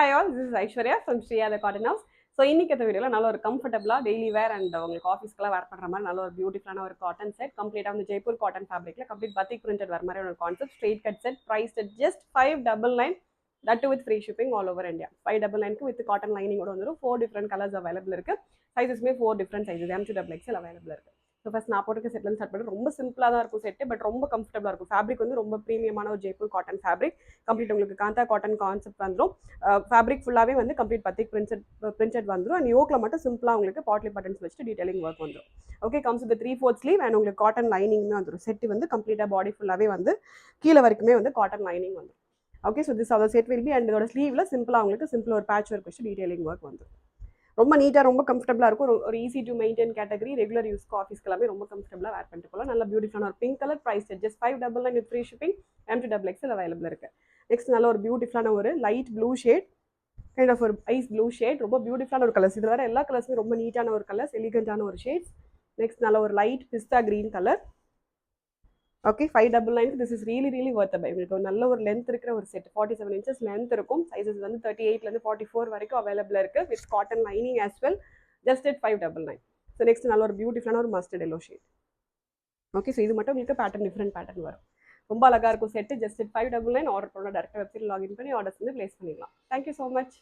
Hi all, this is Aishwarya from Shriya the Cotton House. So இன்னைக்கு இந்த வீடியோவில் நல்ல ஒரு கம்ஃபர்டபுளாக டெய்லி வேர் அண்ட் உங்களுக்கு ஆஃபீஸ்க்குலாம் வேர் பண்ணுற மாதிரி நல்ல ஒரு பியூட்டிஃபுல்லான ஒரு காட்டன் செட் கம்ப்ளீட்டாக வந்து ஜெய்ப்பூர் காட்டன் ஃபேப்ரிக்கில் கம்ப்ளீட் பத்திக் பிரிண்டட் வர மாதிரி ஒரு concept straight cut set price set just 599 that with free shipping all over India 599 with cotton லைனிங்கோட வந்துடும் 4 டிஃப்ரெண்ட் கலர்ஸ் அவைலபிள் இருக்குது சைஸஸ்மே 4 டிஃப்ரெண்ட் சைஸஸ் M2XL அவைலபிள் இருக்குது ஸோ ஃபஸ்ட் நான் போட்டுக்க செட்லேருந்து ஸ்டார்ட் பண்ணி ரொம்ப சிம்பிளாக தான் இருக்கும் செட்டு பட் ரொம்ப கம்ஃபர்டபுளாக இருக்கும் ஃபேப்ரிக் வந்து ரொம்ப ப்ரீமியமான ஒரு ஜெய்ப்பூர் காட்டன் ஃபேப்ரிக் கம்ப்ளீட் உங்களுக்கு காந்தா காட்டன் கான்செப்ட் வந்துடும் ஃபேப்ரிக் ஃபுல்லாகவே வந்து கம்ப்ளீட் பத்திக் பிரிண்டட் வந்துடும் அண்ட் யோக்கில் மட்டும் சிம்பிளாக உங்களுக்கு பாட்லி பட்டன்ஸ் வச்சுட்டு டீடைலிங் ஒர்க் வந்துடும் okay comes with 3/4 sleeve and உங்களுக்கு காட்டன் லைனிங்மே வந்துடும் செட்டு வந்து கம்ப்ளீட்டாக பாடி ஃபுல்லாகவே வந்து கீழே வரைக்குமே வந்து காட்டன் லைனிங் வந்துடும் okay so this other set will be and இதோட ஸ்லீவில் சிம்பிளாக உங்களுக்கு சிம்பிள் ஒரு பேட்ச் ஒர்க் வச்சு டீடைலிங் ஒர்க் வந்துடும் ரொம்ப நீட்டாக ரொம்ப கம்ஃபர்டபுளாக இருக்கும் ஒரு easy to maintain category regular யூஸ்க்கு ஆஃபீஸ்க்கு எல்லாமே ரொம்ப கம்ஃபர்டபுளாக வேர் பண்ணிட்டு போகலாம் நல்ல பியூட்டிஃபுல்லான ஒரு pink colour price just 599 with free shipping M2XL available இருக்குது நெக்ஸ்ட் நல்ல ஒரு பியூட்டிஃபுல்லான ஒரு light blue shade kind of ஒரு ஐஸ் ப்ளூ ஷேட் ரொம்ப பியூட்டிஃபுல்லான ஒரு கலர்ஸ் இது வர எல்லா கலர்ஸுமே ரொம்ப நீட்டான ஒரு கலர்ஸ் எலிகண்டான ஒரு ஷேட்ஸ் நெக்ஸ்ட் நல்ல ஒரு light pista green colour okay 599 this is really worth buy உங்களுக்கு ஒரு நல்ல ஒரு லென்த் இருக்கிற ஒரு செட் 47 இன்ச்சஸ் லென்த் இருக்கும் சைஸஸ் வந்து 38லேருந்து 44 வரைக்கும் அவைலபிள் இருக்குது with cotton lining as well just at 599 so next நல்ல ஒரு பியூட்டிஃபுல்லான ஒரு mustard yellow shade okay so இது மட்டும் உங்களுக்கு பேட்டர்ன் டிஃப்ரெண்ட் பேட்டர்ன் வரும் ரொம்ப அழகாக இருக்கும் செட்டு ஜஸ்ட் at 599 ஆர்டர் பண்ண டேரக்டாக வெப்சைட் லாகின் பண்ணி ஆர்டர்ஸ் வந்து ப்ளேஸ் பண்ணிடலாம் தேங்க்யூ ஸோ மச்